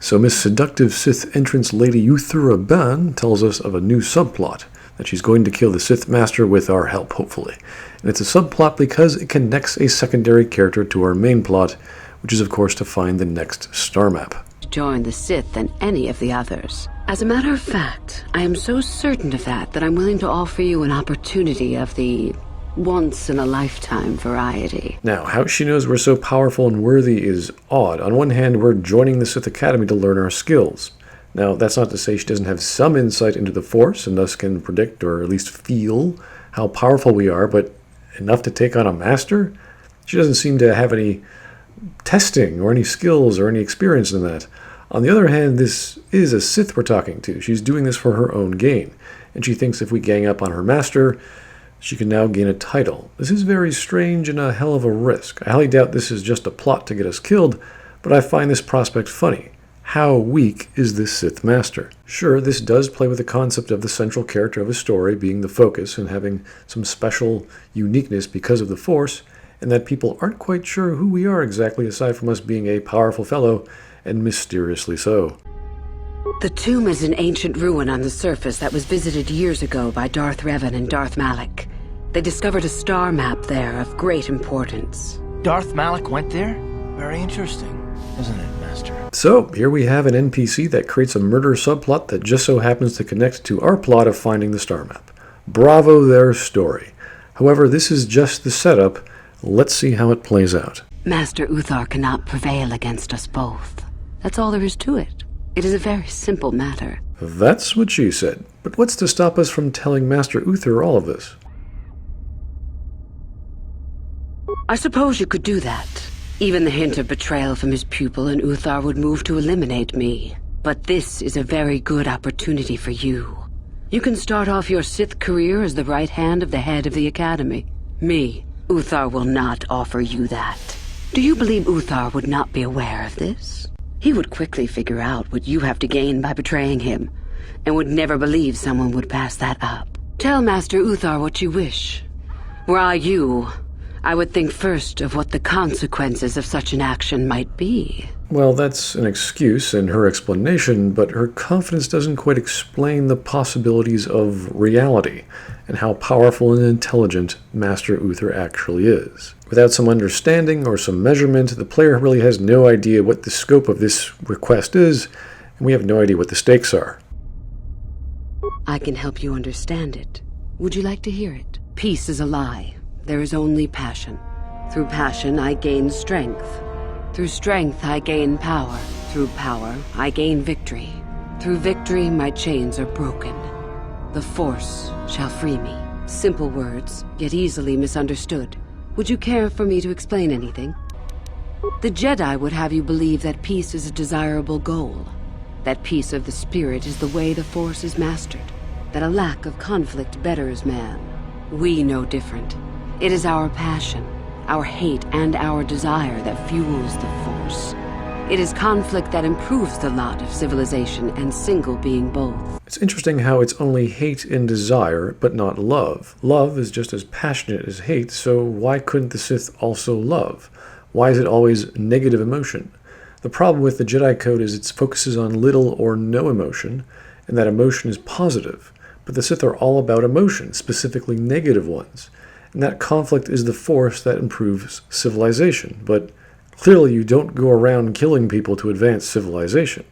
So Miss Seductive Sith entrance Lady Korriban tells us of a new subplot, that she's going to kill the Sith Master with our help, hopefully. And it's a subplot because it connects a secondary character to our main plot, which is of course to find the next star map. Join the Sith than any of the others. As a matter of fact, I am so certain of that I'm willing to offer you an opportunity of the once-in-a-lifetime variety. Now, how she knows we're so powerful and worthy is odd. On one hand, we're joining the Sith Academy to learn our skills. Now, that's not to say she doesn't have some insight into the Force, and thus can predict, or at least feel, how powerful we are, but enough to take on a Master? She doesn't seem to have any testing, or any skills, or any experience in that. On the other hand, this is a Sith we're talking to. She's doing this for her own gain, and she thinks if we gang up on her Master, she can now gain a title. This is very strange and a hell of a risk. I highly doubt this is just a plot to get us killed, but I find this prospect funny. How weak is this Sith Master? Sure, this does play with the concept of the central character of a story being the focus and having some special uniqueness because of the Force, and that people aren't quite sure who we are exactly aside from us being a powerful fellow, and mysteriously so. The tomb is an ancient ruin on the surface that was visited years ago by Darth Revan and Darth Malak. They discovered a star map there of great importance. Darth Malak went there? Very interesting, isn't it, Master? So, here we have an NPC that creates a murder subplot that just so happens to connect to our plot of finding the star map. Bravo their story. However, this is just the setup. Let's see how it plays out. Master Uthar cannot prevail against us both. That's all there is to it. It is a very simple matter. That's what she said. But what's to stop us from telling Master Uthar all of this? I suppose you could do that. Even the hint of betrayal from his pupil and Uthar would move to eliminate me. But this is a very good opportunity for you. You can start off your Sith career as the right hand of the head of the Academy. Me, Uthar will not offer you that. Do you believe Uthar would not be aware of this? He would quickly figure out what you have to gain by betraying him, and would never believe someone would pass that up. Tell Master Uthar what you wish. Were I you, I would think first of what the consequences of such an action might be. Well, that's an excuse in her explanation, but her confidence doesn't quite explain the possibilities of reality and how powerful and intelligent Master Uthar actually is. Without some understanding or some measurement, the player really has no idea what the scope of this request is, and we have no idea what the stakes are. I can help you understand it. Would you like to hear it? Peace is a lie. There is only passion. Through passion, I gain strength. Through strength, I gain power. Through power, I gain victory. Through victory, my chains are broken. The Force shall free me. Simple words, yet easily misunderstood. Would you care for me to explain anything? The Jedi would have you believe that peace is a desirable goal. That peace of the spirit is the way the Force is mastered. That a lack of conflict betters man. We know different. It is our passion, our hate, and our desire that fuels the Force. It is conflict that improves the lot of civilization, and single being both. It's interesting how it's only hate and desire, but not love. Love is just as passionate as hate, so why couldn't the Sith also love? Why is it always negative emotion? The problem with the Jedi Code is it focuses on little or no emotion, and that emotion is positive. But the Sith are all about emotion, specifically negative ones. And that conflict is the force that improves civilization. But clearly you don't go around killing people to advance civilization.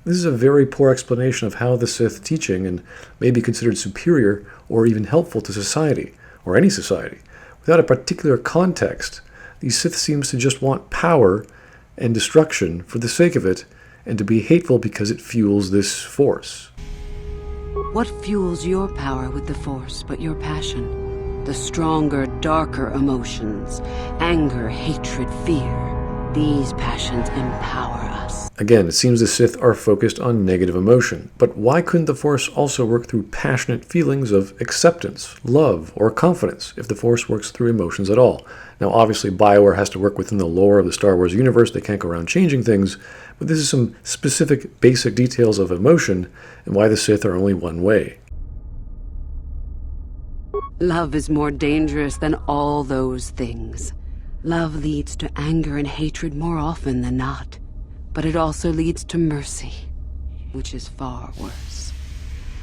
This is a very poor explanation of how the Sith teaching and may be considered superior or even helpful to society, or any society. Without a particular context, these Sith seems to just want power and destruction for the sake of it, and to be hateful because it fuels this force. What fuels your power with the Force but your passion? The stronger, darker emotions, anger, hatred, fear. These passions empower us. Again, it seems the Sith are focused on negative emotion, but why couldn't the Force also work through passionate feelings of acceptance, love, or confidence if the Force works through emotions at all? Now, obviously, BioWare has to work within the lore of the Star Wars universe. They can't go around changing things, but this is some specific basic details of emotion and why the Sith are only one way. Love is more dangerous than all those things. Love leads to anger and hatred more often than not. but it also leads to mercy, which is far worse.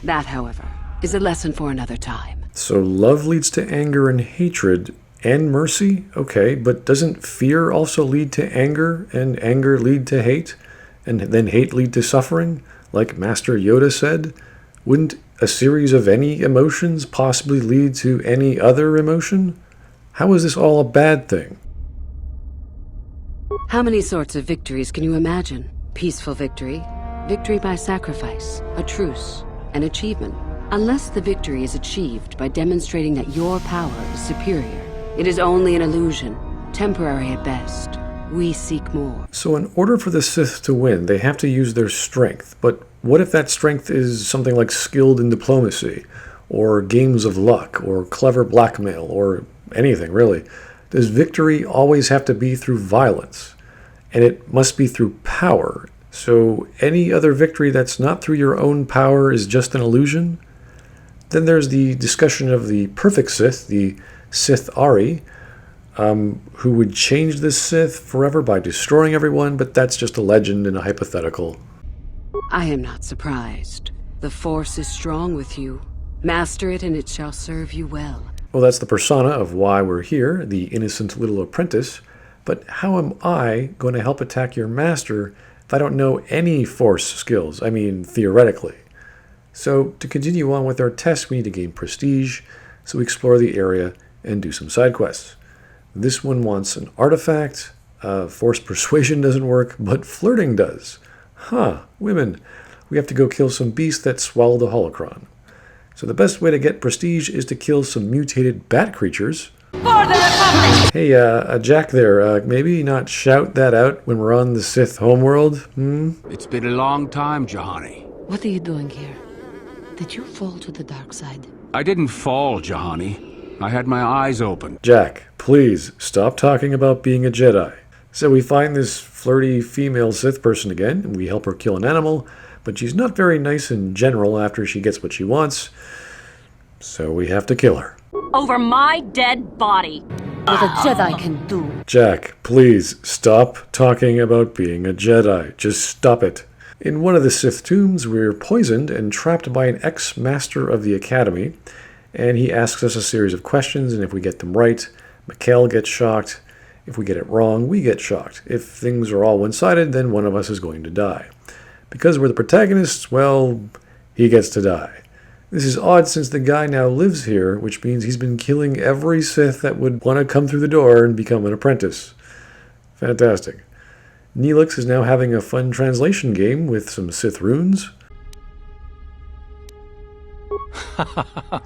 That, however, is a lesson for another time. So love leads to anger and hatred and mercy? Okay, but doesn't fear also lead to anger, and anger lead to hate, and then hate lead to suffering? Like Master Yoda said, wouldn't a series of any emotions possibly lead to any other emotion? How is this all a bad thing? How many sorts of victories can you imagine? Peaceful victory, victory by sacrifice, a truce, an achievement. Unless the victory is achieved by demonstrating that your power is superior, it is only an illusion, temporary at best. We seek more. So in order for the Sith to win, they have to use their strength. But what if that strength is something like skilled in diplomacy, or games of luck, or clever blackmail, or anything really? Does victory always have to be through violence? And it must be through power. So any other victory that's not through your own power is just an illusion? Then there's the discussion of the perfect Sith, the Sith Ari, who would change the Sith forever by destroying everyone, but that's just a legend and a hypothetical. I am not surprised. The Force is strong with you. Master it and it shall serve you well. Well, that's the persona of why we're here, the innocent little apprentice. But how am I going to help attack your master if I don't know any Force skills? I mean, theoretically. So, to continue on with our test, we need to gain prestige, so we explore the area and do some side quests. This one wants an artifact. Force persuasion doesn't work, but flirting does. Women. We have to go kill some beasts that swallow the holocron. So the best way to get prestige is to kill some mutated bat creatures. For the Republic! Hey, Jack there, maybe not shout that out when we're on the Sith homeworld, It's been a long time, Jahani. What are you doing here? Did you fall to the dark side? I didn't fall, Jahani. I had my eyes open. Jack, please, stop talking about being a Jedi. So we find this flirty female Sith person again, and we help her kill an animal, but she's not very nice in general after she gets what she wants, so we have to kill her. Over my dead body! What a Jedi can do. Jack, please, stop talking about being a Jedi. Just stop it. In one of the Sith tombs, we're poisoned and trapped by an ex-master of the Academy, and he asks us a series of questions, and if we get them right, Mikhail gets shocked. If we get it wrong, we get shocked. If things are all one-sided, then one of us is going to die. Because we're the protagonists, well, he gets to die. This is odd since the guy now lives here, which means he's been killing every Sith that would want to come through the door and become an apprentice. Fantastic. Neelix is now having a fun translation game with some Sith runes.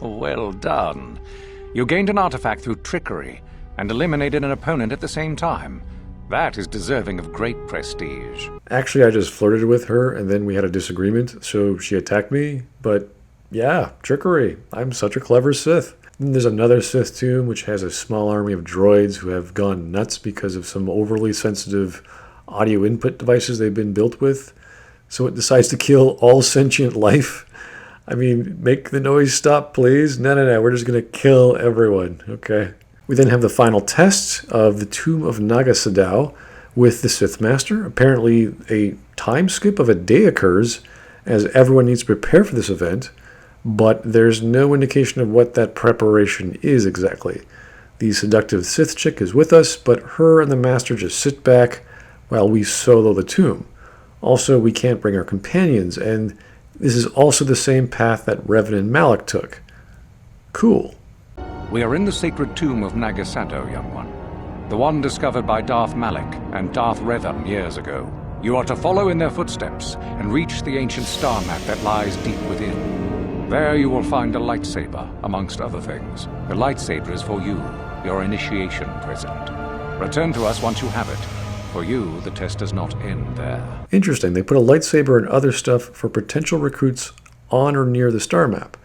Well done. You gained an artifact through trickery and eliminated an opponent at the same time. That is deserving of great prestige. Actually, I just flirted with her and then we had a disagreement, so she attacked me. But yeah, trickery. I'm such a clever Sith. Then there's another Sith tomb which has a small army of droids who have gone nuts because of some overly sensitive audio input devices they've been built with. So it decides to kill all sentient life. I mean, make the noise stop, please. No, we're just going to kill everyone. Okay. We then have the final test of the Tomb of Naga Sadow with the Sith Master. Apparently, a time skip of a day occurs as everyone needs to prepare for this event, but there's no indication of what that preparation is exactly. The seductive Sith chick is with us, but her and the Master just sit back while we solo the tomb. Also, we can't bring our companions, and this is also the same path that Revan and Malak took. Cool. We are in the sacred tomb of Nagasado, young one. The one discovered by Darth Malak and Darth Revan years ago. You are to follow in their footsteps and reach the ancient star map that lies deep within. There you will find a lightsaber, amongst other things. The lightsaber is for you, your initiation present. Return to us once you have it. For you, the test does not end there. Interesting. They put a lightsaber and other stuff for potential recruits on or near the star map.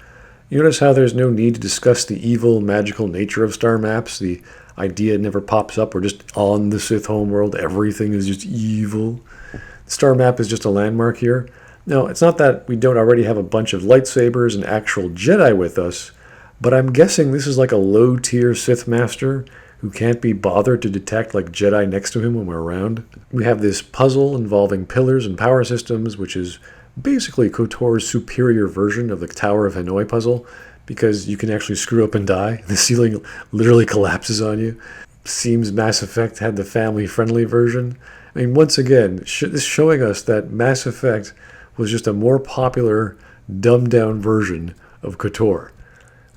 You notice how there's no need to discuss the evil, magical nature of star maps? The idea never pops up. We're just on the Sith homeworld. Everything is just evil. The star map is just a landmark here. Now, it's not that we don't already have a bunch of lightsabers and actual Jedi with us, but I'm guessing this is like a low-tier Sith Master who can't be bothered to detect like Jedi next to him when we're around. We have this puzzle involving pillars and power systems, which is basically KOTOR's superior version of the Tower of Hanoi puzzle, because you can actually screw up and die. The ceiling literally collapses on you. Seems Mass Effect had the family-friendly version. I mean, once again, this is showing us that Mass Effect was just a more popular, dumbed-down version of KOTOR.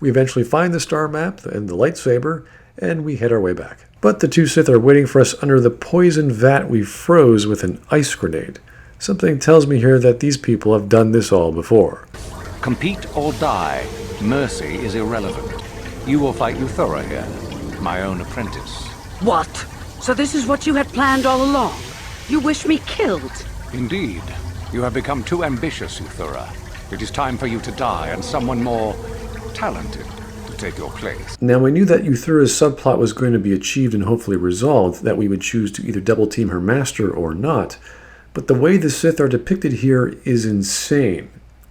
We eventually find the star map and the lightsaber, and we head our way back. But the two Sith are waiting for us under the poison vat we froze with an ice grenade. Something tells me here that these people have done this all before. Compete or die. Mercy is irrelevant. You will fight Euthura here, my own apprentice. What? So this is what you had planned all along? You wish me killed? Indeed. You have become too ambitious, Euthura. It is time for you to die, and someone more talented to take your place. Now, we knew that Euthura's subplot was going to be achieved and hopefully resolved, that we would choose to either double team her master or not. But the way the Sith are depicted here is insane.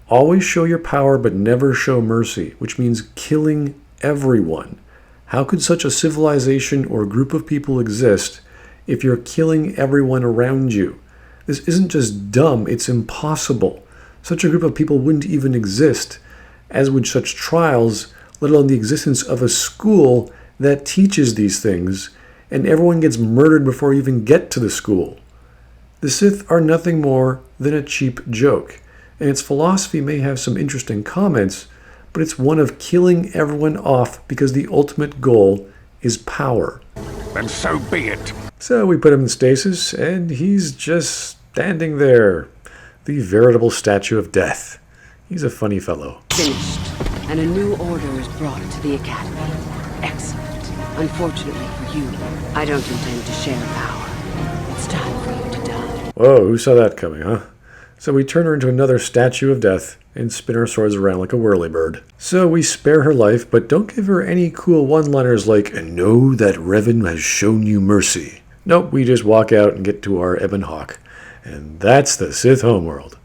Always show your power, but never show mercy, which means killing everyone. How could such a civilization or group of people exist if you're killing everyone around you? This isn't just dumb, it's impossible. Such a group of people wouldn't even exist, as would such trials, let alone the existence of a school that teaches these things, and everyone gets murdered before you even get to the school. The Sith are nothing more than a cheap joke, and its philosophy may have some interesting comments, but it's one of killing everyone off because the ultimate goal is power. Then so be it. So we put him in stasis, and he's just standing there, the veritable statue of death. He's a funny fellow. Finished, and a new order is brought to the Academy. Excellent. Unfortunately for you, I don't intend to share power. It's time for you to die. Whoa, who saw that coming, huh? So we turn her into another statue of death and spin our swords around like a whirlybird. So we spare her life, but don't give her any cool one-liners like, and know that Revan has shown you mercy. Nope, we just walk out and get to our Ebon Hawk. And that's the Sith homeworld.